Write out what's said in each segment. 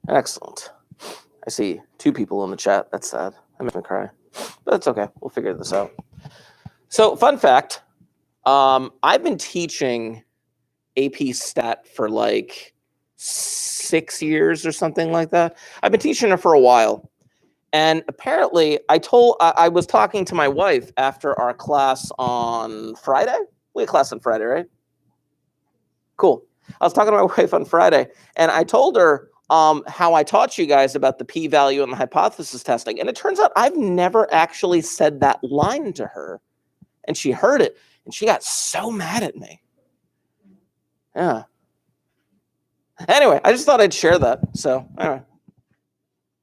Excellent. I see 2 people in the chat. That's sad. I'm going to cry. But that's okay. We'll figure this out. So, fun fact. I've been teaching AP Stat for like 6 years or something like that. I've been teaching it for a while. And apparently, I was talking to my wife after our class on Friday. We had class on Friday, right? Cool. I was talking to my wife on Friday, and I told her how I taught you guys about the p-value and the hypothesis testing. And it turns out I've never actually said that line to her. And she heard it, and she got so mad at me. Yeah. Anyway, I just thought I'd share that. So, anyway,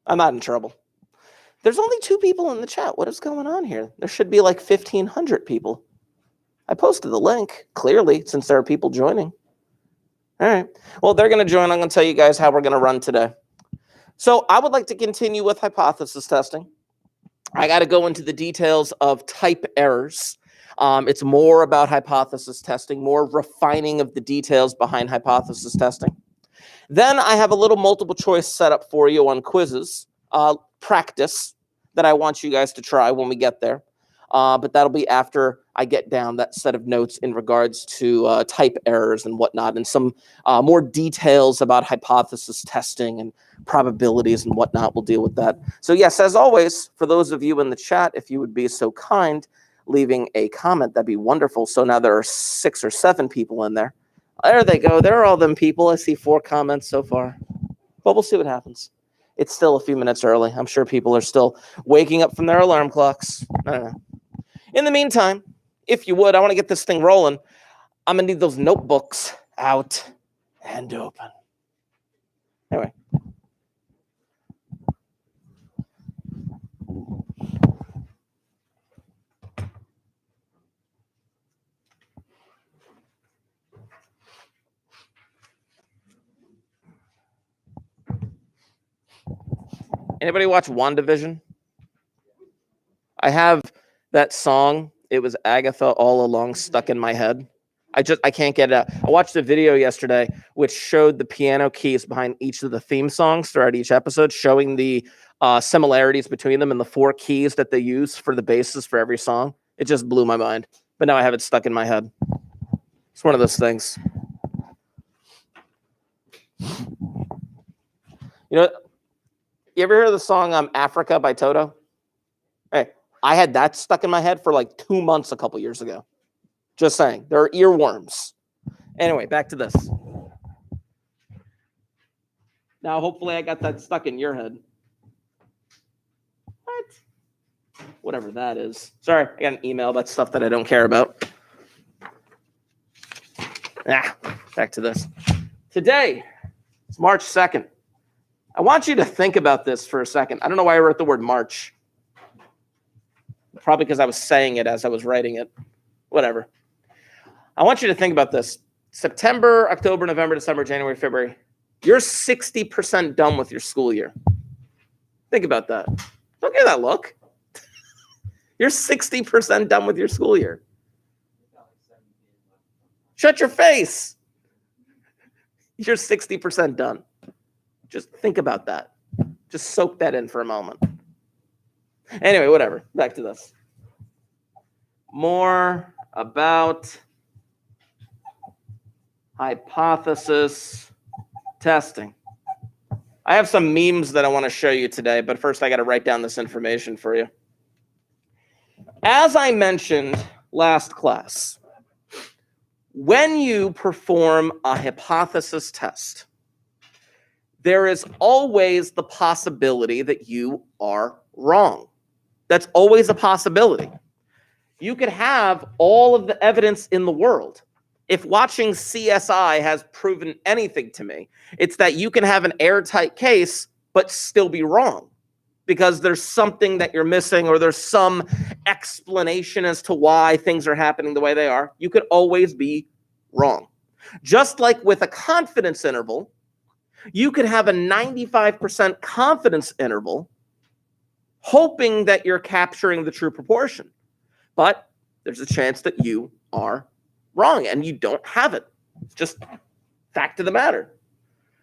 I'm not in trouble. There's only 2 people in the chat. What is going on here? There should be like 1,500 people. I posted the link, clearly, since there are people joining. All right. Well, they're going to join. I'm going to tell you guys how we're going to run today. So I would like to continue with hypothesis testing. I got to go into the details of type errors. It's more about hypothesis testing, more refining of the details behind hypothesis testing. Then I have a little multiple choice setup for you on quizzes, practice that I want you guys to try when we get there. But that'll be after I get down that set of notes in regards to type errors and whatnot, and some more details about hypothesis testing and probabilities and whatnot. We'll deal with that. So yes, as always, for those of you in the chat, if you would be so kind, leaving a comment, that'd be wonderful. So now there are 6 or 7 people in there. There they go. There are all them people. I see 4 comments so far. But we'll see what happens. It's still a few minutes early. I'm sure people are still waking up from their alarm clocks. I don't know. In the meantime, if you would, I want to get this thing rolling. I'm going to need those notebooks out and open. Anyway. Anybody watch WandaVision? I have that song, It Was Agatha All Along, stuck in my head. I can't get it out. I watched a video yesterday which showed the piano keys behind each of the theme songs throughout each episode, showing the similarities between them and the 4 keys that they use for the basses for every song. It just blew my mind. But now I have it stuck in my head. It's one of those things. You know, you ever hear the song Africa by Toto? Hey, I had that stuck in my head for like 2 months a couple years ago. Just saying. There are earworms. Anyway, back to this. Now, hopefully I got that stuck in your head. What? Whatever that is. Sorry, I got an email about stuff that I don't care about. Back to this. Today, it's March 2nd. I want you to think about this for a second. I don't know why I wrote the word March. Probably because I was saying it as I was writing it. Whatever. I want you to think about this. September, October, November, December, January, February. You're 60% done with your school year. Think about that. Don't give that look. You're 60% done with your school year. Shut your face. You're 60% done. Just think about that. Just soak that in for a moment. Anyway, whatever. Back to this. More about hypothesis testing. I have some memes that I want to show you today, but first I got to write down this information for you. As I mentioned last class, when you perform a hypothesis test, there is always the possibility that you are wrong. That's always a possibility. You could have all of the evidence in the world. If watching CSI has proven anything to me, it's that you can have an airtight case, but still be wrong because there's something that you're missing or there's some explanation as to why things are happening the way they are. You could always be wrong. Just like with a confidence interval, you could have a 95% confidence interval hoping that you're capturing the true proportion. But there's a chance that you are wrong and you don't have it. It's just fact of the matter.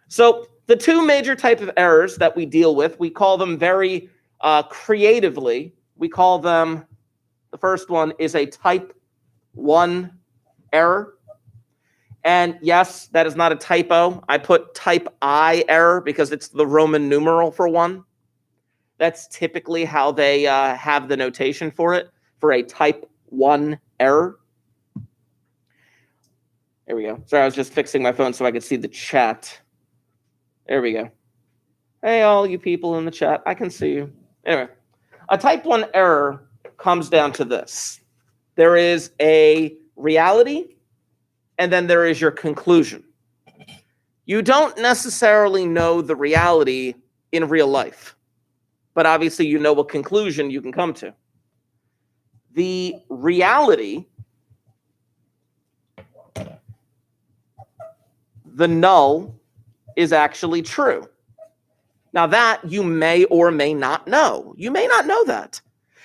So the two major types of errors that we deal with, we call them very creatively. We call them, the first one is a type 1 error. And yes, that is not a typo. I put type I error because it's the Roman numeral for 1. That's typically how they have the notation for it, for a type 1 error. There we go. Sorry, I was just fixing my phone so I could see the chat. There we go. Hey, all you people in the chat, I can see you. Anyway, a type 1 error comes down to this. There is a reality, and then there is your conclusion. You don't necessarily know the reality in real life, but obviously you know what conclusion you can come to. The reality, the null, is actually true. Now that you may or may not know. You may not know that.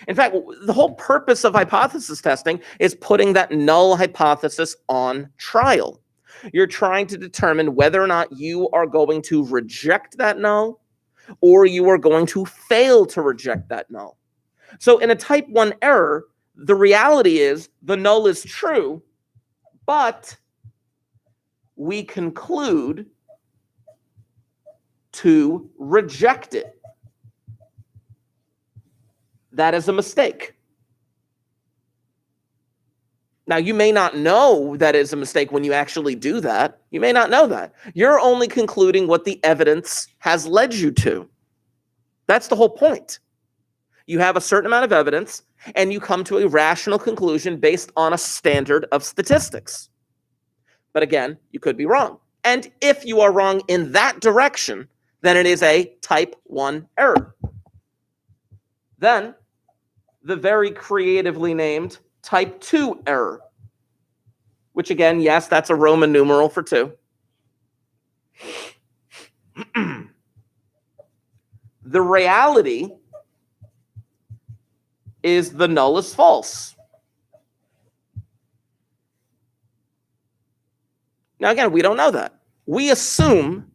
In fact, the whole purpose of hypothesis testing is putting that null hypothesis on trial. You're trying to determine whether or not you are going to reject that null or you are going to fail to reject that null. So in a type 1 error, the reality is the null is true, but we conclude to reject it. That is a mistake. Now, you may not know that is a mistake when you actually do that. You may not know that. You're only concluding what the evidence has led you to. That's the whole point. You have a certain amount of evidence, and you come to a rational conclusion based on a standard of statistics. But again, you could be wrong. And if you are wrong in that direction, then it is a type 1 error. Then, the very creatively named type 2 error, which again, yes, that's a Roman numeral for 2. The reality is the null is false. Now again, we don't know that. We assume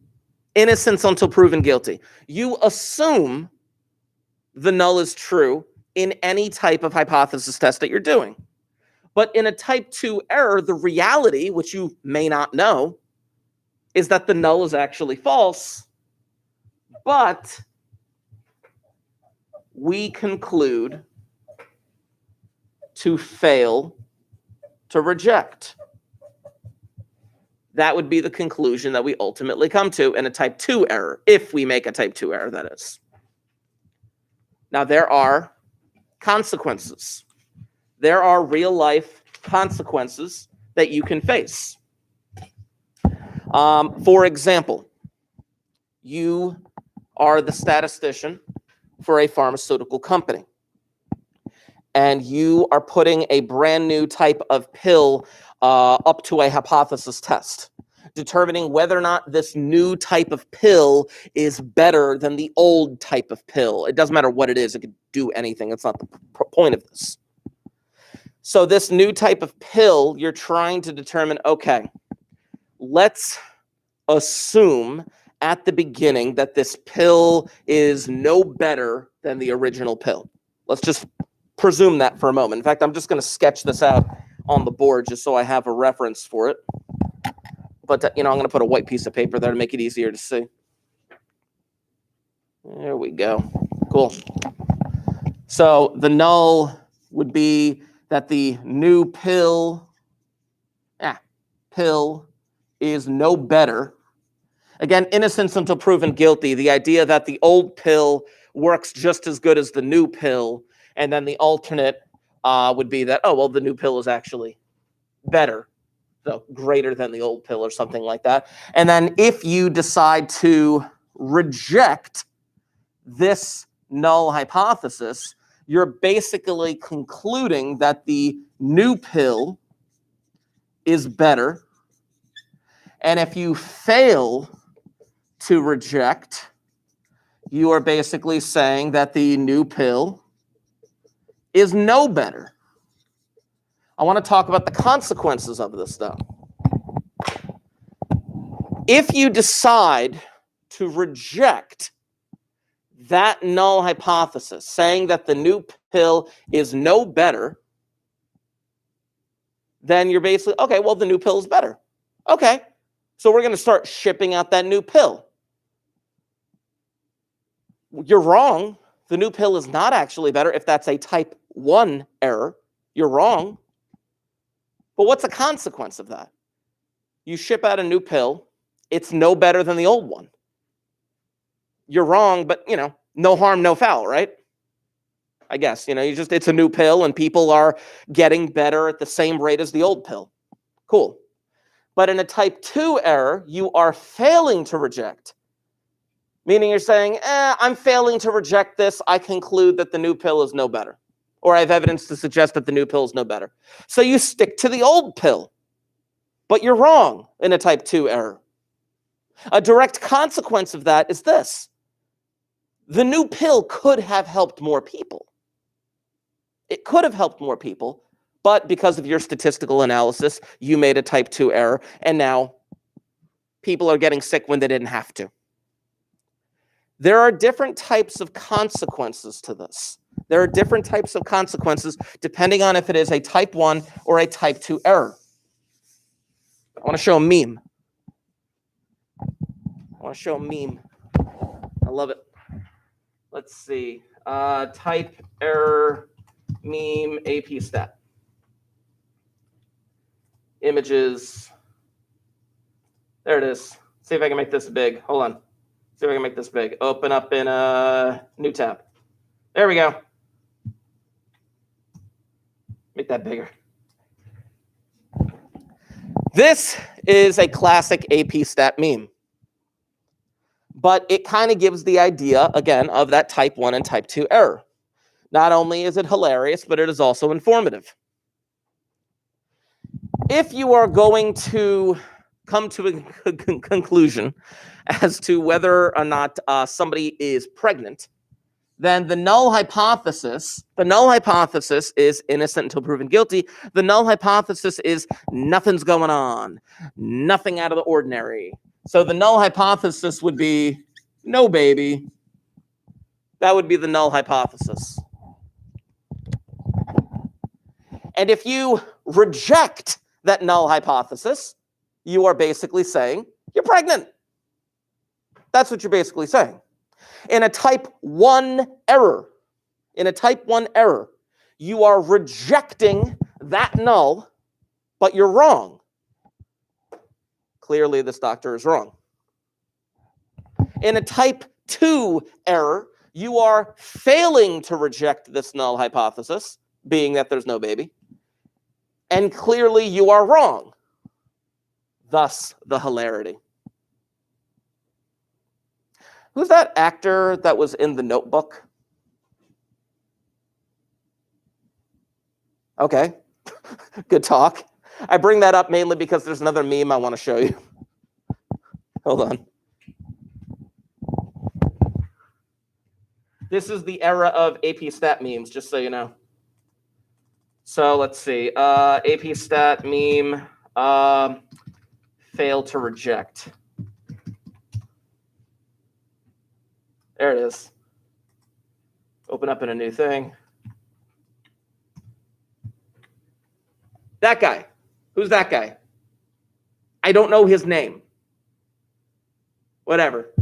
innocence until proven guilty. You assume the null is true in any type of hypothesis test that you're doing. But in a type 2 error, the reality, which you may not know, is that the null is actually false, but we conclude to fail to reject. That would be the conclusion that we ultimately come to in a type 2 error, if we make a type 2 error, that is. Now, there are consequences. There are real-life consequences that you can face. For example, you are the statistician for a pharmaceutical company, and you are putting a brand new type of pill up to a hypothesis test, determining whether or not this new type of pill is better than the old type of pill. It doesn't matter what it is. It could do anything. That's not the point of this. So this new type of pill, you're trying to determine, okay, let's assume at the beginning that this pill is no better than the original pill. Let's just presume that for a moment. In fact, I'm just going to sketch this out on the board just so I have a reference for it. But, I'm going to put a white piece of paper there to make it easier to see. There we go. Cool. So the null would be that the new pill is no better. Again, innocence until proven guilty. The idea that the old pill works just as good as the new pill. And then the alternate would be that, the new pill is actually better. So greater than the old pill or something like that. And then if you decide to reject this null hypothesis, you're basically concluding that the new pill is better. And if you fail to reject, you are basically saying that the new pill is no better. I want to talk about the consequences of this, though. If you decide to reject that null hypothesis, saying that the new pill is no better, then you're basically, okay, well, the new pill is better. Okay, so we're going to start shipping out that new pill. You're wrong. The new pill is not actually better if that's a type 1 error. You're wrong. But what's the consequence of that? You ship out a new pill. It's no better than the old one. You're wrong, but, no harm, no foul, right? I guess, it's a new pill and people are getting better at the same rate as the old pill. Cool. But in a type 2 error, you are failing to reject. Meaning you're saying, I'm failing to reject this. I conclude that the new pill is no better. Or I have evidence to suggest that the new pill is no better. So you stick to the old pill. But you're wrong in a type 2 error. A direct consequence of that is this. The new pill could have helped more people. It could have helped more people, but because of your statistical analysis, you made a type 2 error, and now people are getting sick when they didn't have to. There are different types of consequences to this. There are different types of consequences depending on if it is a type 1 or a type 2 error. I want to show a meme. I love it. Let's see. Type error meme AP stat. Images. There it is. See if I can make this big. Hold on. See if I can make this big. Open up in a new tab. There we go. Make that bigger. This is a classic AP stat meme. But it kind of gives the idea, again, of that type 1 and type 2 error. Not only is it hilarious, but it is also informative. If you are going to come to a conclusion as to whether or not somebody is pregnant, then the null hypothesis is innocent until proven guilty. The null hypothesis is nothing's going on, nothing out of the ordinary. So the null hypothesis would be no baby. That would be the null hypothesis. And if you reject that null hypothesis, you are basically saying you're pregnant. That's what you're basically saying. In a type 1 error, you are rejecting that null, but you're wrong. Clearly, this doctor is wrong. In a type 2 error, you are failing to reject this null hypothesis, being that there's no baby. And clearly, you are wrong. Thus, the hilarity. Who's that actor that was in The Notebook? Okay, good talk. I bring that up mainly because there's another meme I want to show you. Hold on. This is the era of AP stat memes, just so you know. So let's see. AP stat meme, fail to reject. There it is. Open up in a new thing. That guy. Who's that guy? I don't know his name. Whatever.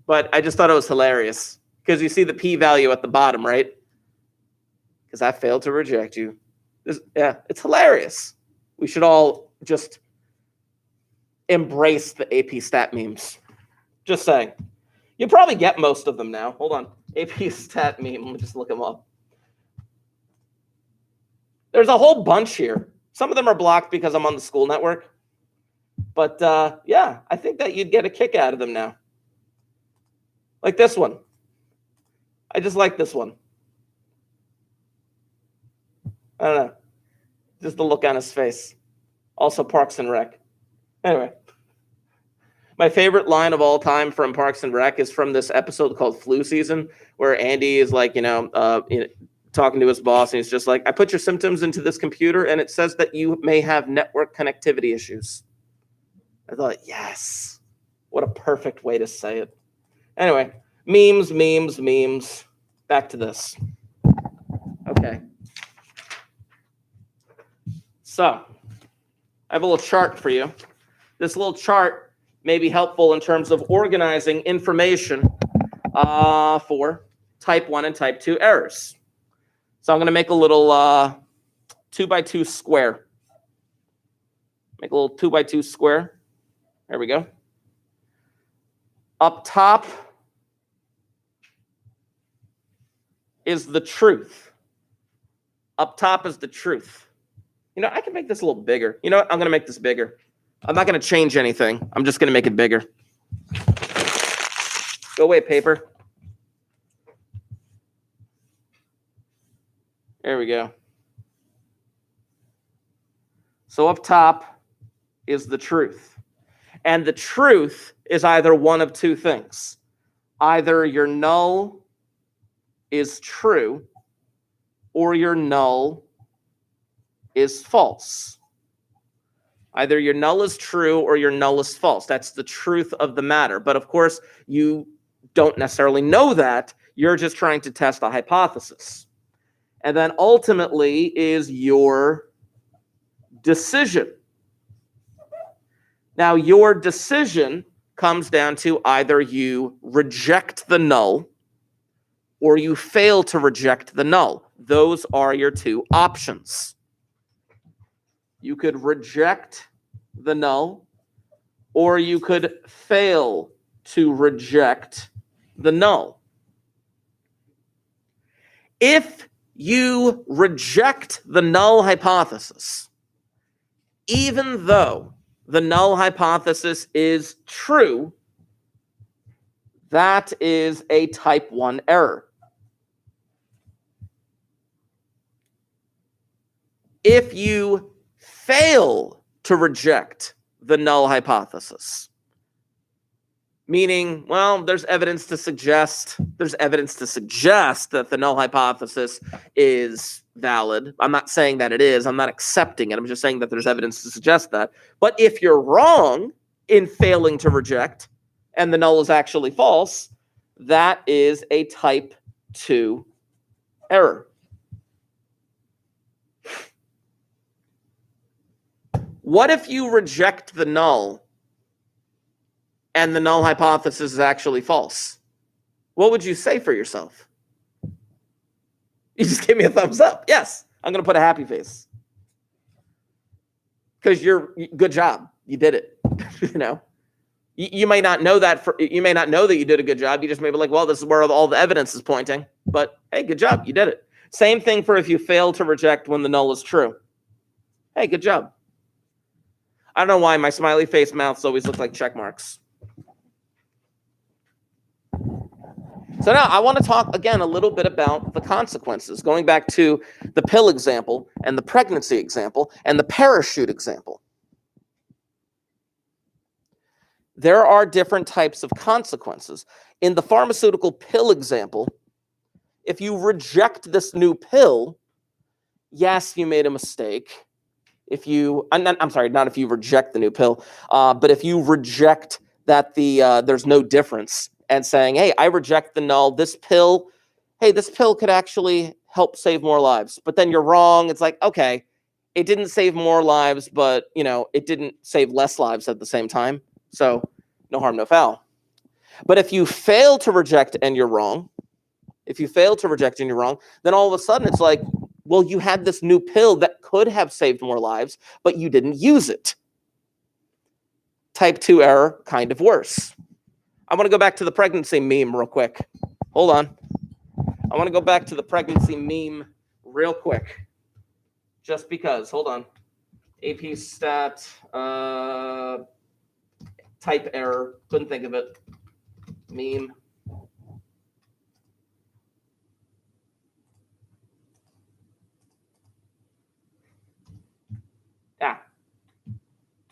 But I just thought it was hilarious. Because you see the p-value at the bottom, right? Because I failed to reject you. Yeah, it's hilarious. We should all just embrace the AP stat memes. Just saying. You probably get most of them now. Hold on. AP stat meme. Let me just look them up. There's a whole bunch here. Some of them are blocked because I'm on the school network. But yeah, I think that you'd get a kick out of them now. Like this one. I just like this one. I don't know. Just the look on his face. Also Parks and Rec. Anyway. My favorite line of all time from Parks and Rec is from this episode called Flu Season, where Andy is like, talking to his boss, and he's just like, I put your symptoms into this computer, and it says that you may have network connectivity issues. I thought, yes, what a perfect way to say it. Anyway, memes. Back to this. Okay. So I have a little chart for you. This little chart may be helpful in terms of organizing information for type 1 and type 2 errors. So I'm going to make a little 2x2 square. Make a little 2x2 square. There we go. Up top is the truth. Up top is the truth. You know, I can make this a little bigger. You know what? I'm going to make this bigger. I'm not going to change anything. I'm just going to make it bigger. Go away, paper. There we go. So up top is the truth. And the truth is either one of two things. Either your null is true or your null is false. Either your null is true or your null is false. That's the truth of the matter. But of course, you don't necessarily know that. You're just trying to test a hypothesis. And then ultimately is your decision. Now, your decision comes down to either you reject the null or you fail to reject the null. Those are your two options. You could reject the null, or you could fail to reject the null. If you reject the null hypothesis, even though the null hypothesis is true, that is a type 1 error. If you fail to reject the null hypothesis, meaning, well, there's evidence to suggest that the null hypothesis is valid. I'm not saying that it is. I'm not accepting it. I'm just saying that there's evidence to suggest that. But if you're wrong in failing to reject and the null is actually false, that is a type 2 error. What if you reject the null and the null hypothesis is actually false? What would you say for yourself? You just gave me a thumbs up. Yes, I'm going to put a happy face. Because good job. You did it. You know, you may not know that you may not know that you did a good job. You just may be like, well, this is where all the evidence is pointing. But hey, good job. You did it. Same thing for if you fail to reject when the null is true. Hey, good job. I don't know why my smiley face mouths always look like check marks. So now I want to talk again a little bit about the consequences, going back to the pill example and the pregnancy example and the parachute example. There are different types of consequences. In the pharmaceutical pill example, if you reject this new pill, yes, you made a mistake. I'm sorry, not if you reject the new pill, but if you reject that there's no difference and saying, hey, I reject the null, this pill could actually help save more lives. But then you're wrong. It's like, okay, it didn't save more lives, but it didn't save less lives at the same time. So no harm, no foul. But if you fail to reject and you're wrong, then all of a sudden it's like, well, you had this new pill that could have saved more lives, but you didn't use it. Type 2 error, kind of worse. I want to go back to the pregnancy meme real quick. Hold on. I want to go back to the pregnancy meme real quick. Just because. Hold on. AP stat, type error. Couldn't think of it. Meme. Yeah.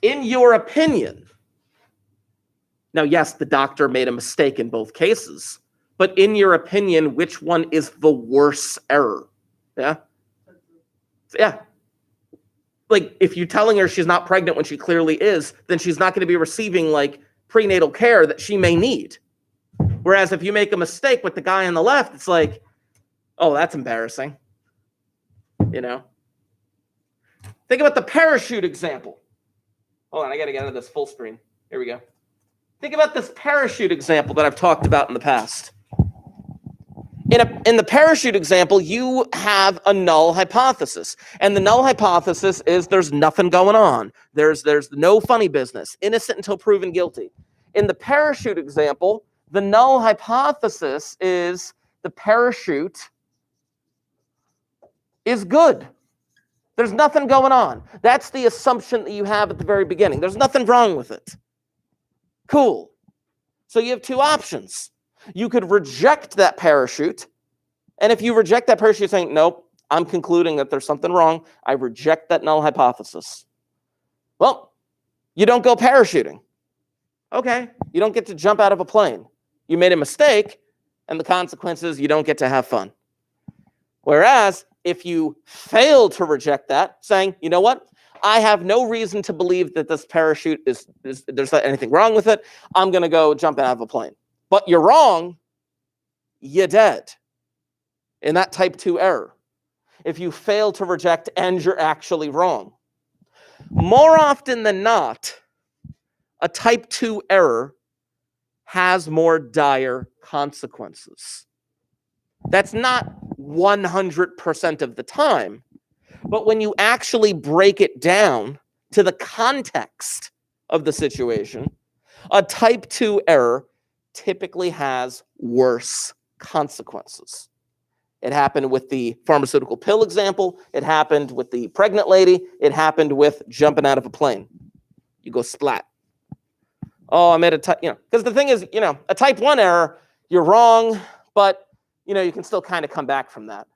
In your opinion, now, yes, the doctor made a mistake in both cases, but in your opinion, which one is the worse error? Yeah? Yeah. Like, if you're telling her she's not pregnant when she clearly is, then she's not going to be receiving, like, prenatal care that she may need. Whereas if you make a mistake with the guy on the left, it's like, oh, that's embarrassing. You know? Think about the parachute example. Hold on, I got to get out of this full screen. Here we go. Think about this parachute example that I've talked about in the past. In the parachute example, you have a null hypothesis. And the null hypothesis is there's nothing going on. There's no funny business. Innocent until proven guilty. In the parachute example, the null hypothesis is the parachute is good. There's nothing going on. That's the assumption that you have at the very beginning. There's nothing wrong with it. Cool. So you have two options. You could reject that parachute. And if you reject that parachute saying, nope, I'm concluding that there's something wrong, I reject that null hypothesis. Well, you don't go parachuting. Okay, you don't get to jump out of a plane. You made a mistake, and the consequence is you don't get to have fun. Whereas, if you fail to reject that, saying, you know what? I have no reason to believe that this parachute is there's not anything wrong with it. I'm going to go jump out of a plane. But you're wrong, you're dead. In that type 2 error. If you fail to reject and you're actually wrong. More often than not, a type 2 error has more dire consequences. That's not 100% of the time, but when you actually break it down to the context of the situation, a type 2 error typically has worse consequences. It happened with the pharmaceutical pill example. It happened with the pregnant lady. It happened with jumping out of a plane. You go splat. Oh, I made a type, because the thing is, a type 1 error, you're wrong, but, you can still kind of come back from that.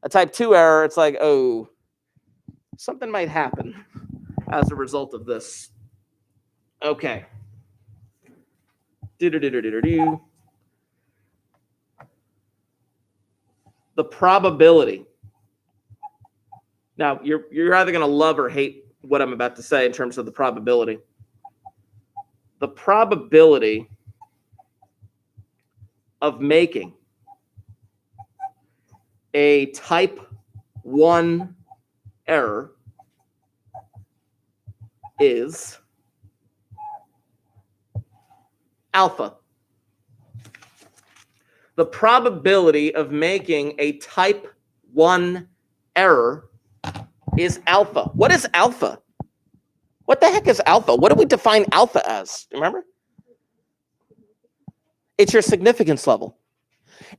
A type 2 error, it's like, oh, something might happen as a result of this. Okay. The probability. Now, you're either going to love or hate what I'm about to say in terms of the probability. The probability of making a type 1 error is alpha. The probability of making a type 1 error is alpha. What is alpha? What the heck is alpha? What do we define alpha as? Remember? It's your significance level.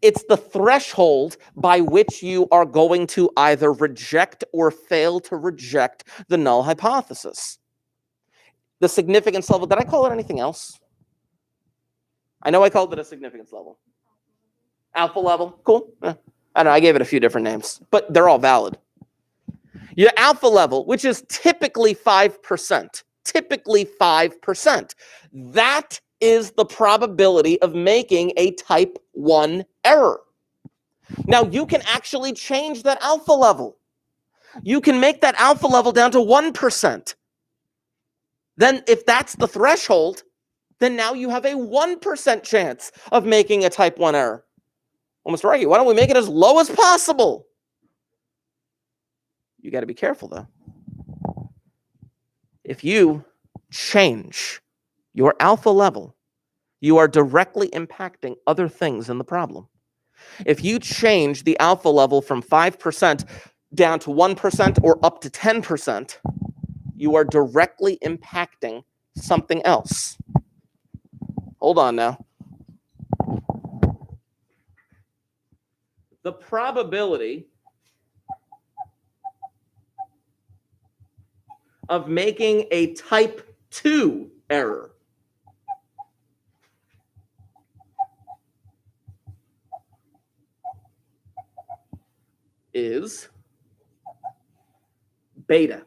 It's the threshold by which you are going to either reject or fail to reject the null hypothesis. The significance level, did I call it anything else? I know I called it a significance level. Alpha level, cool. I don't know, I gave it a few different names, but they're all valid. Your alpha level, which is typically 5%. Typically 5%. That is the probability of making a type 1 error. Now, you can actually change that alpha level. You can make that alpha level down to 1%. Then if that's the threshold, then now you have a 1% chance of making a type 1 error. Well, Mr. Argy, why don't we make it as low as possible? You got to be careful, though. If you change your alpha level, you are directly impacting other things in the problem. If you change the alpha level from 5% down to 1% or up to 10%, you are directly impacting something else. Hold on now. The probability of making a type 2 error is beta.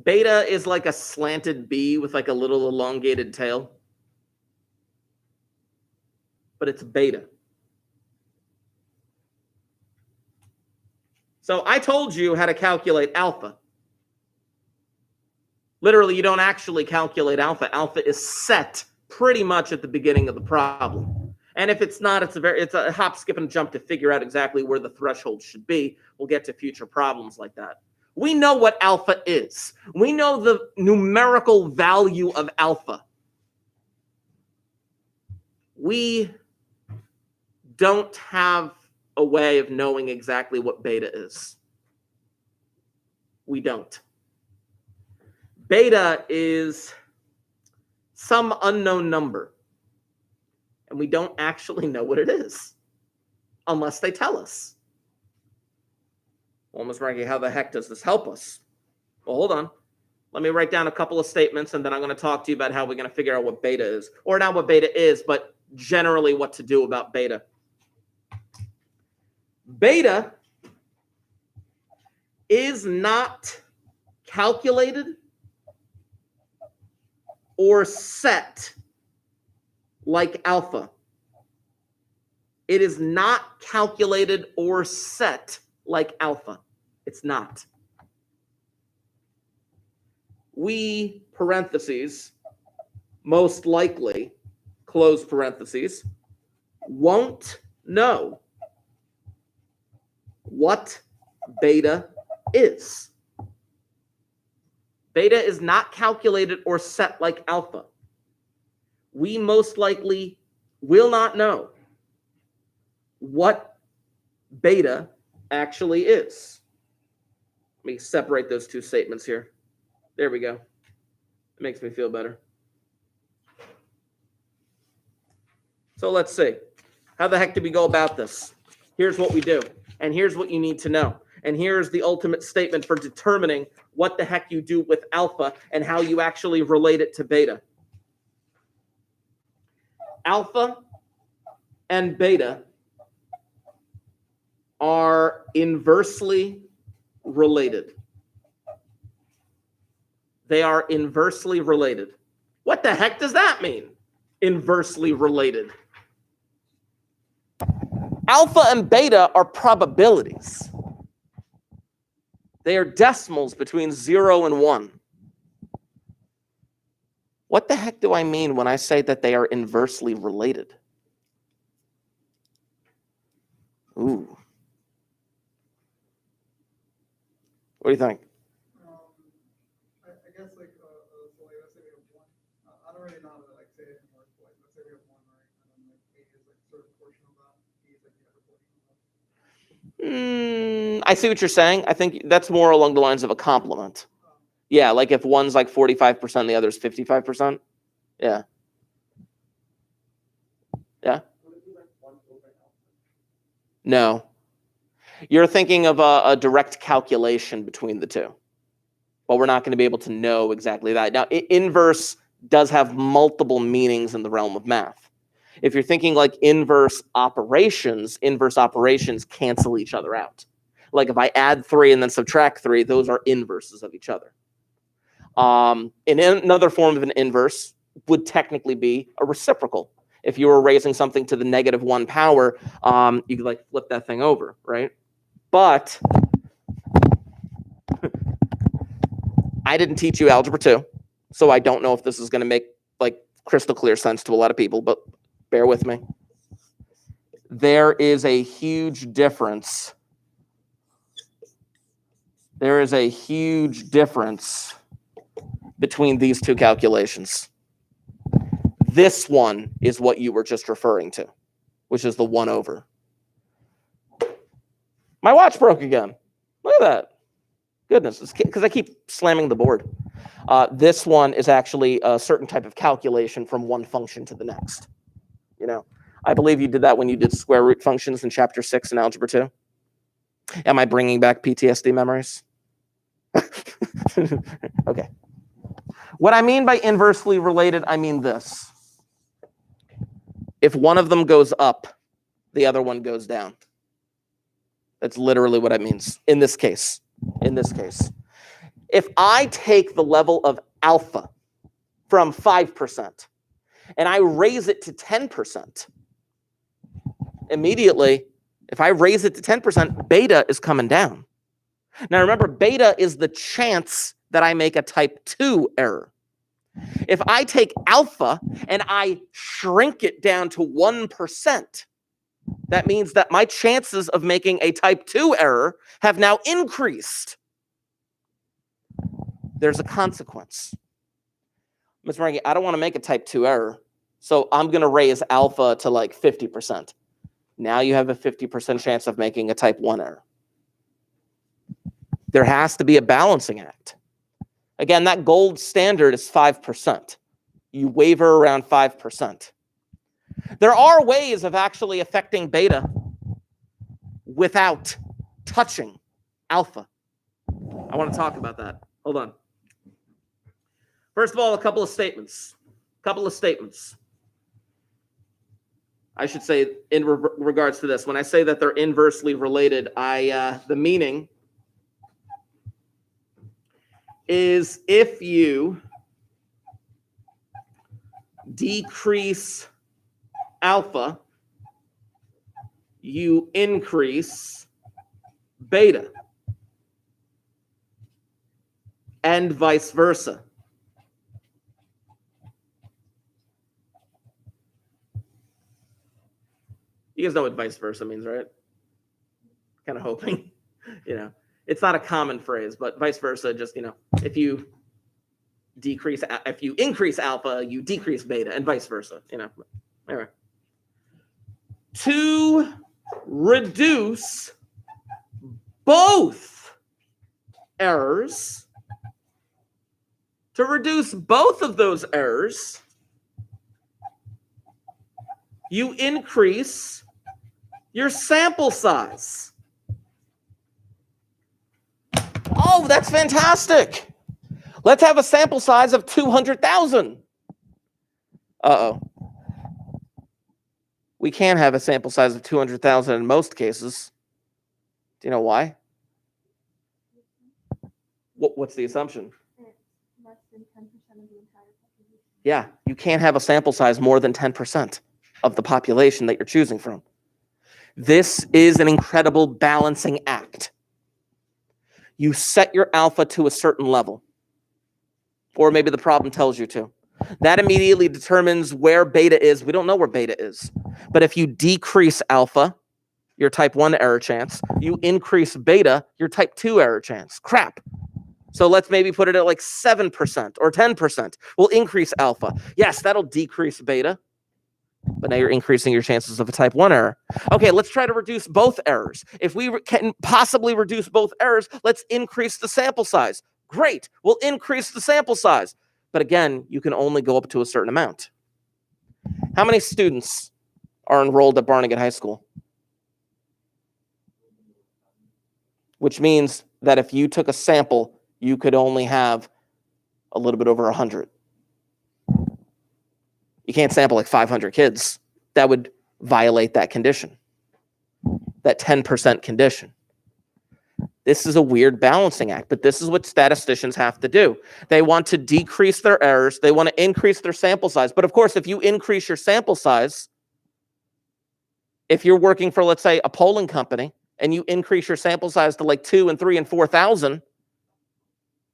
Beta is like a slanted B with like a little elongated tail. But it's beta. So I told you how to calculate alpha. Literally, you don't actually calculate alpha. Alpha is set pretty much at the beginning of the problem. And if it's not, it's a hop, skip, and jump to figure out exactly where the threshold should be. We'll get to future problems like that. We know what alpha is. We know the numerical value of alpha. We don't have a way of knowing exactly what beta is. We don't. Beta is some unknown number, and we don't actually know what it is unless they tell us. Well, Ms. Markey, how the heck does this help us? Well, hold on. Let me write down a couple of statements, and then I'm going to talk to you about how we're going to figure out what beta is. Or not what beta is, but generally what to do about beta. Beta is not calculated or set like alpha. It is not calculated or set like alpha. It's not. We, parentheses, most likely, close parentheses, won't know what beta is. Beta is not calculated or set like alpha. We most likely will not know what beta actually is. Let me separate those two statements here. There we go. It makes me feel better. So let's see. How the heck do we go about this? Here's what we do. And here's what you need to know. And here's the ultimate statement for determining what the heck you do with alpha and how you actually relate it to beta. Alpha and beta are inversely related. They are inversely related. What the heck does that mean? Inversely related. Alpha and beta are probabilities. They are decimals between 0 and 1. What the heck do I mean when I say that they are inversely related? Ooh. What do you think? I guess so let's say we have one. I don't really know how to say it in words, but let's say we have one, right? And then A is a certain portion of that, B is the other portion of that. I see what you're saying. I think that's more along the lines of a complement. Yeah, like if one's like 45%, the other's 55%. Yeah. Yeah. No. You're thinking of a direct calculation between the two. But we're not going to be able to know exactly that. Now, inverse does have multiple meanings in the realm of math. If you're thinking like inverse operations cancel each other out. Like if I add 3 and then subtract 3, those are inverses of each other. In another form of an inverse would technically be a reciprocal. If you were raising something to the -1 power, you could like flip that thing over, right? But I didn't teach you algebra 2, so I don't know if this is going to make like crystal clear sense to a lot of people, but bear with me. There is a huge difference. There is a huge difference between these two calculations. This one is what you were just referring to, which is the 1 over. My watch broke again. Look at that. Goodness, it's because I keep slamming the board. This one is actually a certain type of calculation from one function to the next. You know, I believe you did that when you did square root functions in chapter 6 in algebra 2. Am I bringing back PTSD memories? Okay. What I mean by inversely related, I mean this. If one of them goes up, the other one goes down. That's literally what it means in this case. In this case, if I take the level of alpha from 5% and I raise it to 10%, immediately, if I raise it to 10%, beta is coming down. Now remember, beta is the chance that I make a type 2 error. If I take alpha and I shrink it down to 1%, that means that my chances of making a type 2 error have now increased. There's a consequence. Ms. Marangi, I don't want to make a type 2 error, so I'm going to raise alpha to like 50%. Now you have a 50% chance of making a type 1 error. There has to be a balancing act. Again, that gold standard is 5%. You waver around 5%. There are ways of actually affecting beta without touching alpha. I want to talk about that. Hold on. First of all, a couple of statements. I should say in regards to this. When I say that they're inversely related, the meaning is if you decrease alpha, you increase beta, and vice versa. You guys know what vice versa means, right? Kind of hoping, it's not a common phrase, but vice versa, just, if you increase alpha, you decrease beta, and vice versa, Anyway. To reduce both errors, both of those errors, you increase your sample size. Oh, that's fantastic. Let's have a sample size of 200,000. Uh-oh. We can have a sample size of 200,000 in most cases. Do you know why? What's the assumption? Less than 10% of the entire population. Yeah, you can't have a sample size more than 10% of the population that you're choosing from. This is an incredible balancing act. You set your alpha to a certain level, or maybe the problem tells you to. That immediately determines where beta is. We don't know where beta is. But if you decrease alpha, your type 1 error chance, you increase beta, your type 2 error chance. Crap. So let's maybe put it at like 7% or 10%. We'll increase alpha. Yes, that'll decrease beta, but now you're increasing your chances of a type 1 error. Okay, let's try to reduce both errors. If we can possibly reduce both errors, let's increase the sample size. Great, we'll increase the sample size. But again, you can only go up to a certain amount. How many students are enrolled at Barnegat High School? Which means that if you took a sample, you could only have a little bit over 100. You can't sample like 500 kids. That would violate that condition, that 10% condition. This is a weird balancing act, but this is what statisticians have to do. They want to decrease their errors. They want to increase their sample size. But of course, if you increase your sample size, if you're working for, let's say, a polling company, and you increase your sample size to like 2 and 3 and 4,000,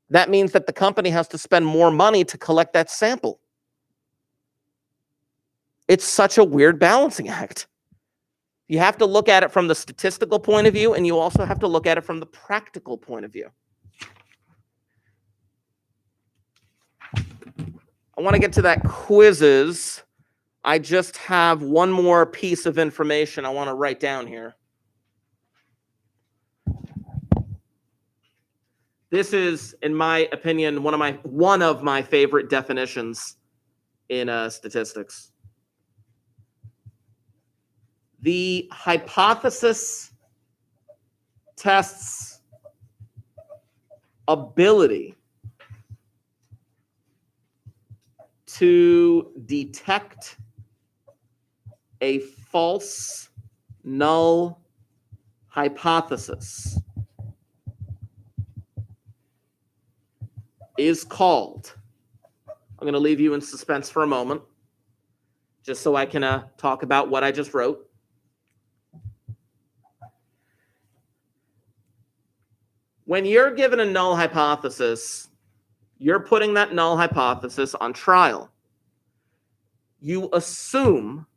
that means that the company has to spend more money to collect that sample. It's such a weird balancing act. You have to look at it from the statistical point of view, and you also have to look at it from the practical point of view. I want to get to that quizzes. I just have one more piece of information I want to write down here. This is, in my opinion, one of my favorite definitions in statistics. The hypothesis tests ability to detect a false null hypothesis is called, I'm going to leave you in suspense for a moment, just so I can talk about what I just wrote. When you're given a null hypothesis, You're putting that null hypothesis on trial. You assume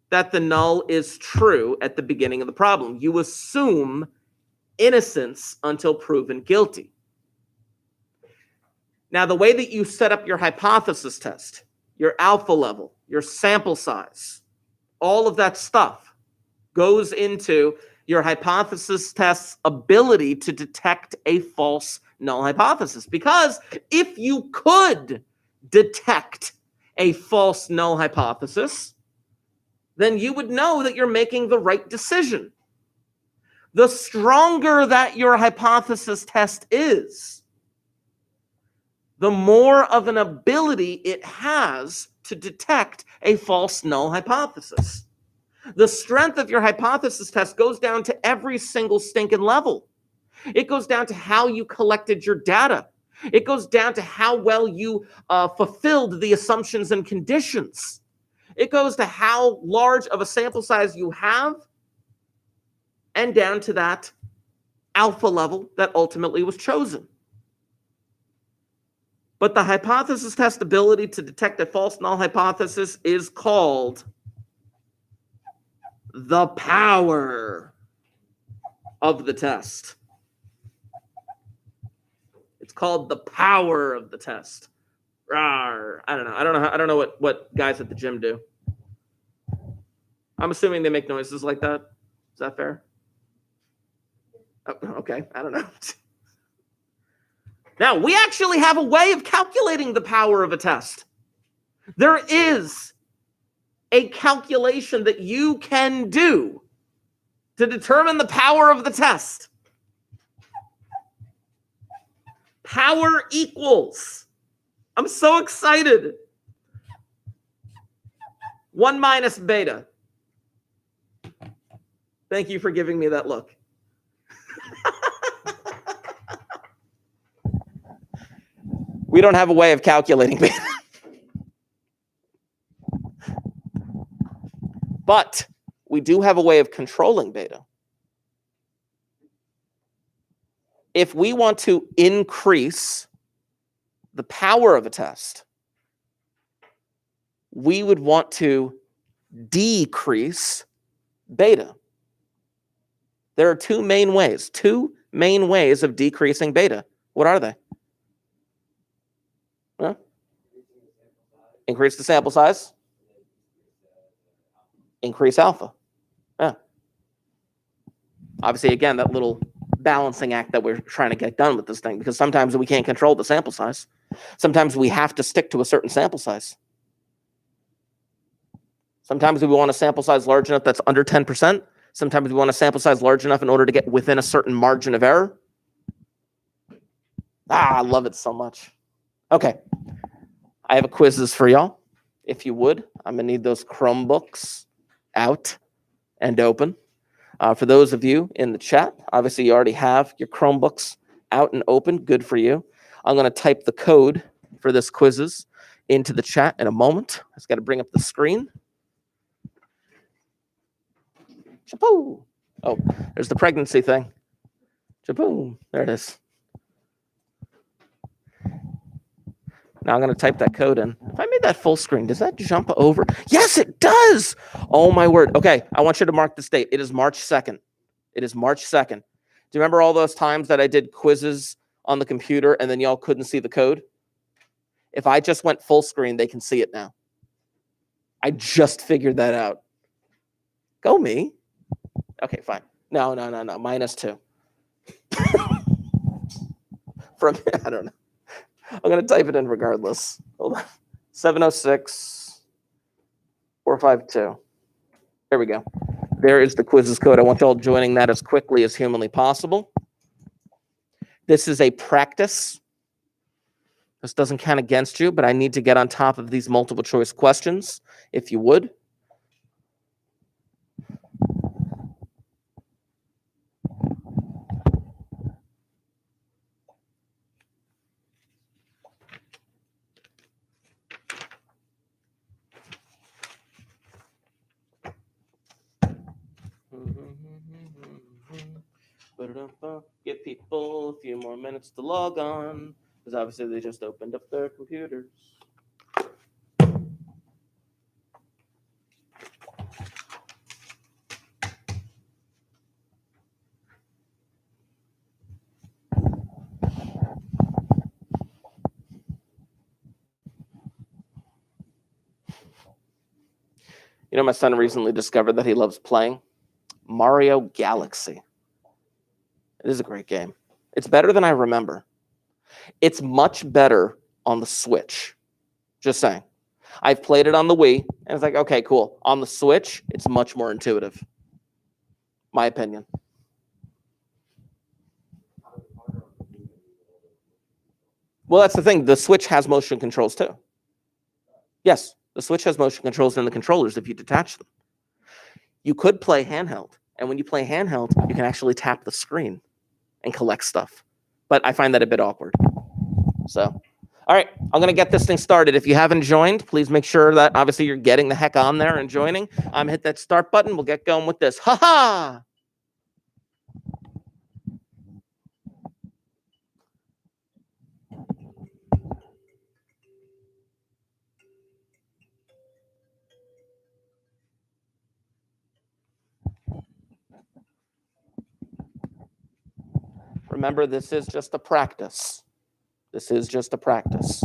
that the null is true at the beginning of the problem. You assume innocence until proven guilty. Now, the way that you set up your hypothesis test, your alpha level, your sample size, all of that stuff goes into your hypothesis test's ability to detect a false null hypothesis. Because if you could detect a false null hypothesis, then you would know that you're making the right decision. The stronger that your hypothesis test is, the more of an ability it has to detect a false null hypothesis. The strength of your hypothesis test goes down to every single stinking level. It goes down to how you collected your data. It goes down to how well you fulfilled the assumptions and conditions. It goes to how large of a sample size you have, and down to that alpha level that ultimately was chosen. But the hypothesis test ability to detect a false null hypothesis is called the power of the test. It's called the power of the test. Rawr. I don't know what guys at the gym do. I'm assuming they make noises like that. Is that fair? Oh, okay, I don't know. Now, we actually have a way of calculating the power of a test. There is a calculation that you can do to determine the power of the test. Power equals, I'm so excited, 1 minus beta. Thank you for giving me that look. We don't have a way of calculating beta. But we do have a way of controlling beta. If we want to increase the power of a test, we would want to decrease beta. There are two main ways of decreasing beta. What are they? Huh? Increase the sample size. Increase alpha. Yeah. Obviously, again, that little balancing act that we're trying to get done with this thing, because sometimes we can't control the sample size. Sometimes we have to stick to a certain sample size. Sometimes we want a sample size large enough that's under 10%. Sometimes we want a sample size large enough in order to get within a certain margin of error. I love it so much. Okay. I have a quizzes for y'all. If you would, I'm going to need those Chromebooks out and open. For those of you in the chat, obviously you already have your Chromebooks out and open. Good for you. I'm going to type the code for this quizzes into the chat in a moment. I just got to bring up the screen. Chaboom. Oh, there's the pregnancy thing. Chaboom. There it is. Now I'm going to type that code in. If I made that full screen, does that jump over? Yes, it does. Oh, my word. Okay, I want you to mark this date. It is March 2nd. It is March 2nd. Do you remember all those times that I did quizzes on the computer and then y'all couldn't see the code? If I just went full screen, they can see it now. I just figured that out. Go me. Okay, fine. No. -2. From, I don't know. I'm going to type it in regardless. Hold on. 706 452. There we go. There is the quizzes code. I want y'all joining that as quickly as humanly possible. This is a practice. This doesn't count against you, but I need to get on top of these multiple choice questions, if you would. Give people a few more minutes to log on. Because obviously they just opened up their computers. You know, my son recently discovered that he loves playing Mario Galaxy. It is a great game. It's better than I remember. It's much better on the Switch. Just saying. I've played it on the Wii, and it's like, okay, cool. On the Switch, it's much more intuitive. My opinion. Well, that's the thing. The Switch has motion controls too. Yes, the Switch has motion controls in the controllers if you detach them. You could play handheld, and when you play handheld, you can actually tap the screen and collect stuff. But I find that a bit awkward. So, all right, I'm going to get this thing started. If you haven't joined, please make sure that obviously you're getting the heck on there and joining. Hit that start button. We'll get going with this. Ha ha! Remember, this is just a practice. This is just a practice.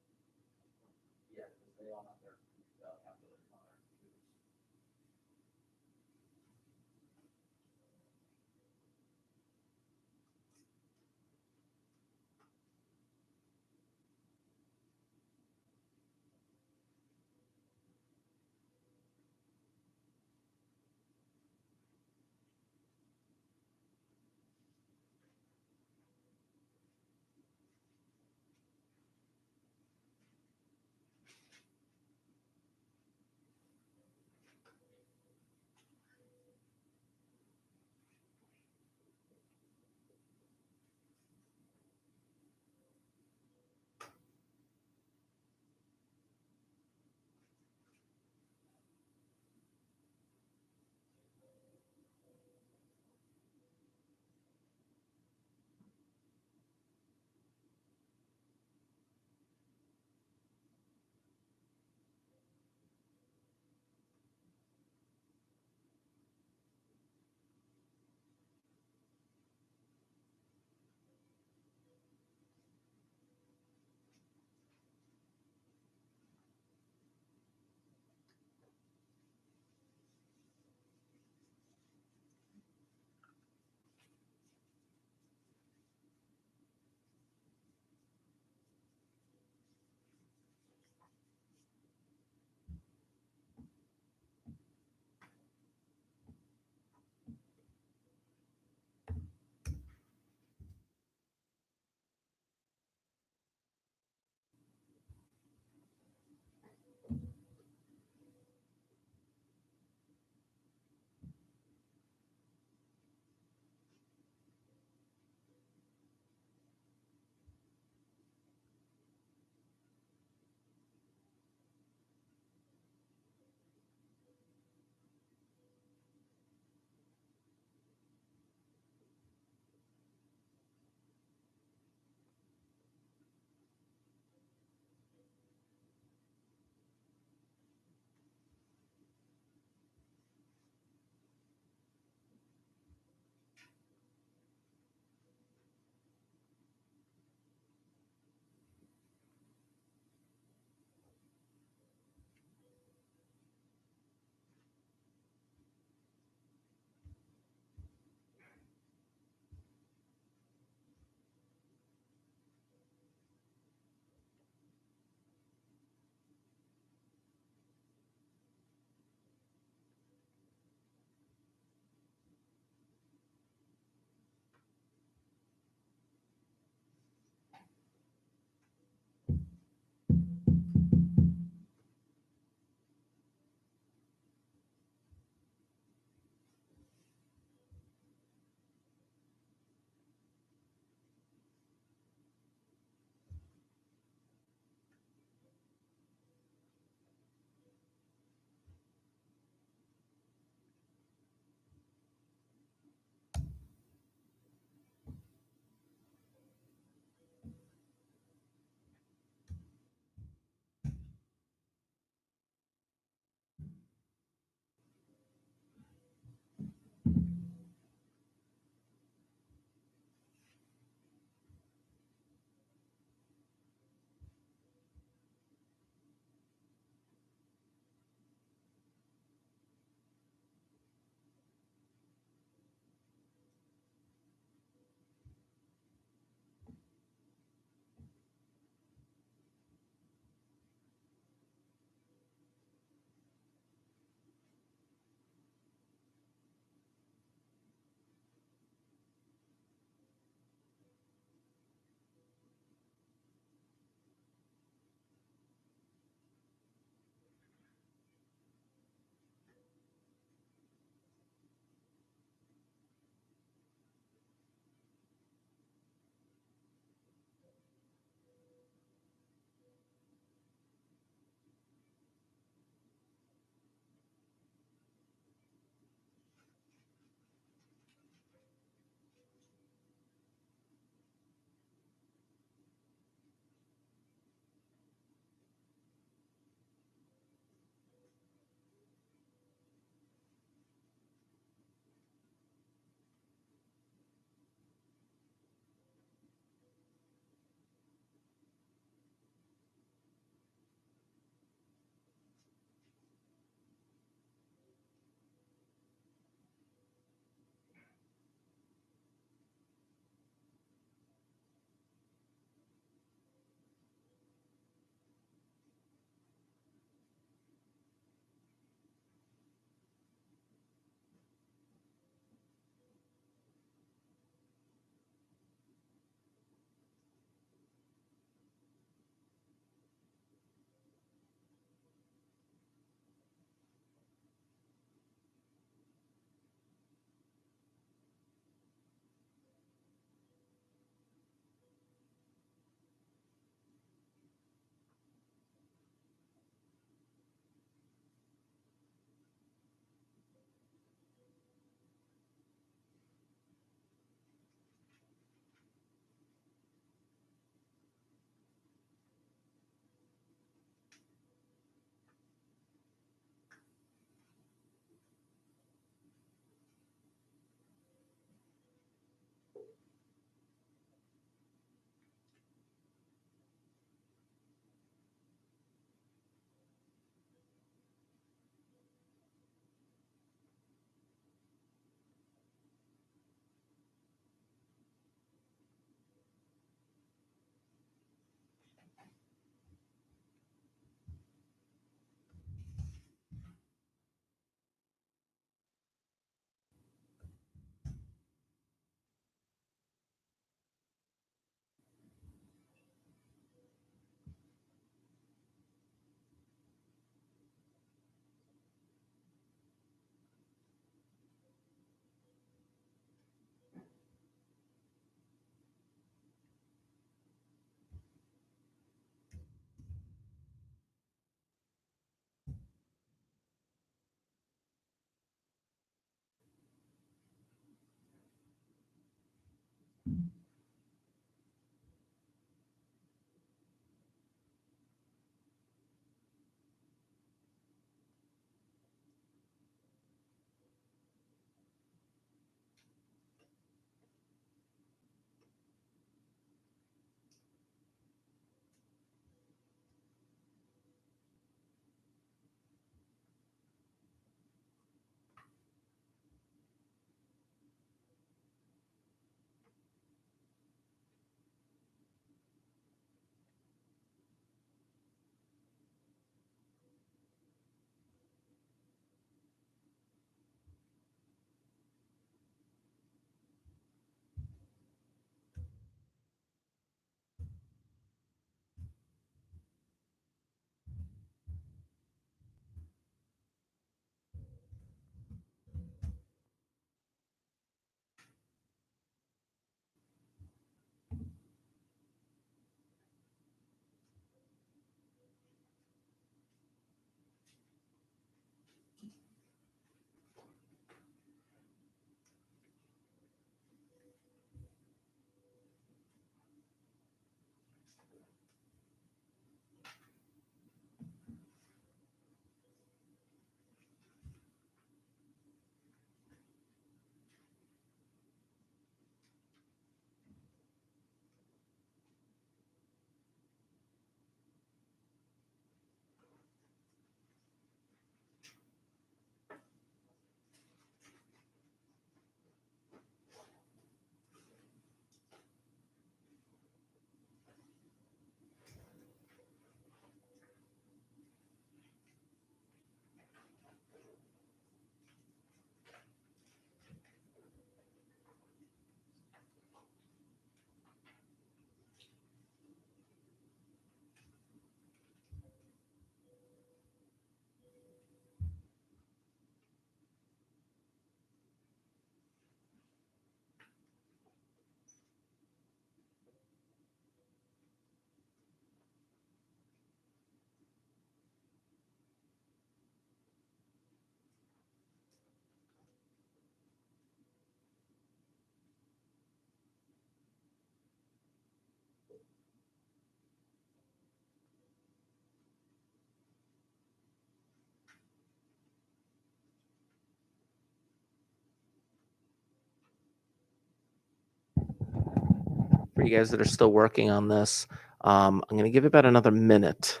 for you guys that are still working on this, I'm going to give it about another minute.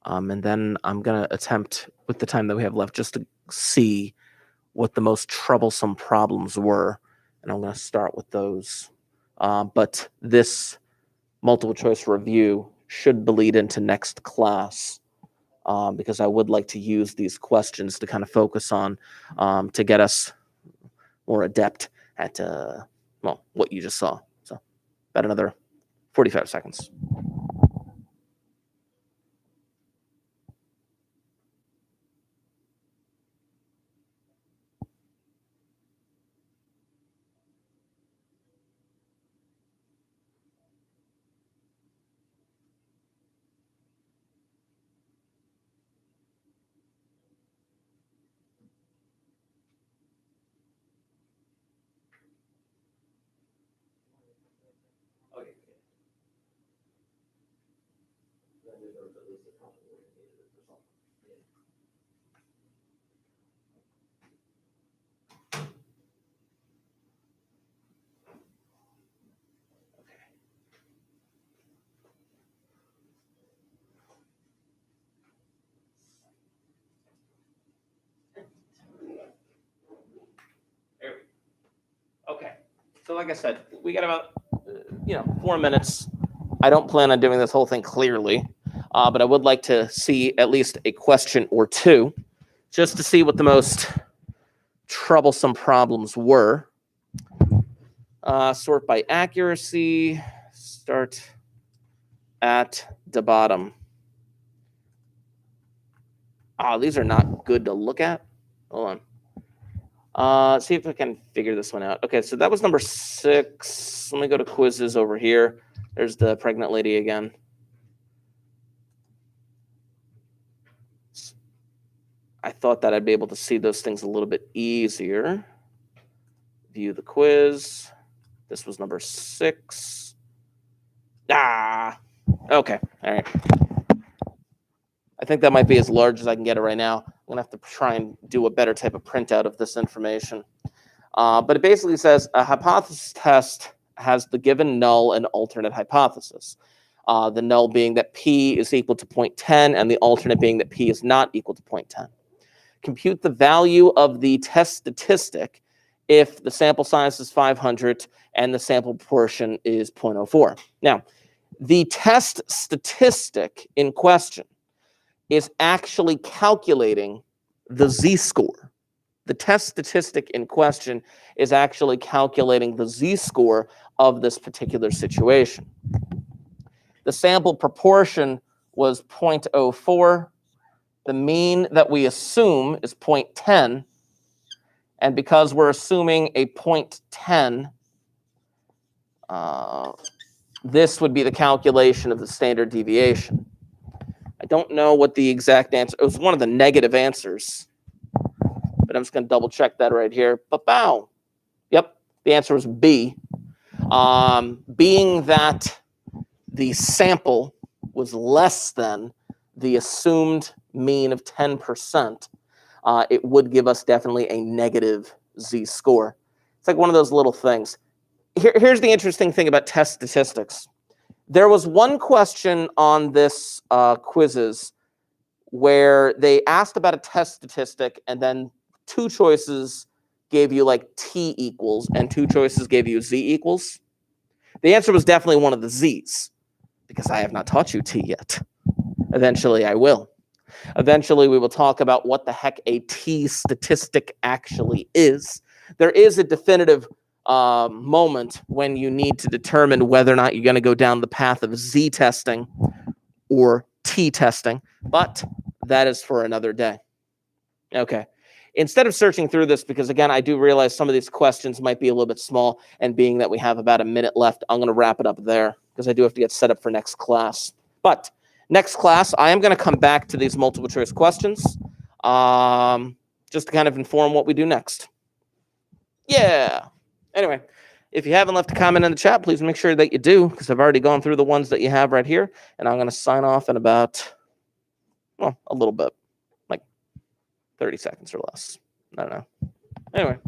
And then I'm going to attempt, with the time that we have left, just to see what the most troublesome problems were. And I'm going to start with those. But this multiple choice review should bleed into next class, because I would like to use these questions to kind of focus on, to get us more adept at what you just saw. So about another 45 seconds. Okay, so like I said, we got about 4 minutes. I don't plan on doing this whole thing clearly, but I would like to see at least a question or two, just to see what the most troublesome problems were. Sort by accuracy. Start at the bottom. These are not good to look at. Hold on. See if I can figure this one out. Okay, so that was number 6. Let me go to quizzes over here. There's the pregnant lady again. I thought that I'd be able to see those things a little bit easier. View the quiz. This was number 6. Okay, all right. I think that might be as large as I can get it right now. I'm going to have to try and do a better type of printout of this information. But it basically says a hypothesis test has the given null and alternate hypothesis. The null being that P is equal to 0.10 and the alternate being that P is not equal to 0.10. Compute the value of the test statistic if the sample size is 500 and the sample proportion is 0.04. Now, the test statistic in question is actually calculating the z-score. The test statistic in question is actually calculating the z-score of this particular situation. The sample proportion was 0.04. The mean that we assume is 0.10. And because we're assuming a 0.10, this would be the calculation of the standard deviation. I don't know what the exact answer. It was one of the negative answers, but I'm just going to double check that right here. Ba-bow. Yep, the answer was B. Being that the sample was less than the assumed mean of 10%, it would give us definitely a negative z-score. It's like one of those little things. Here's the interesting thing about test statistics. There was one question on this quizzes where they asked about a test statistic and then 2 choices gave you like t equals and 2 choices gave you z equals. The answer was definitely one of the z's because I have not taught you t yet. Eventually I will. Eventually we will talk about what the heck a t statistic actually is. There is a definitive moment when you need to determine whether or not you're going to go down the path of z testing or t testing, but that is for another day. Okay. Instead of searching through this, because again, I do realize some of these questions might be a little bit small, and being that we have about a minute left, I'm going to wrap it up there because I do have to get set up for next class. But next class, I am going to come back to these multiple choice questions just to kind of inform what we do next. Yeah. Anyway, if you haven't left a comment in the chat, please make sure that you do, because I've already gone through the ones that you have right here, and I'm going to sign off in about, well, a little bit, like 30 seconds or less. I don't know. Anyway.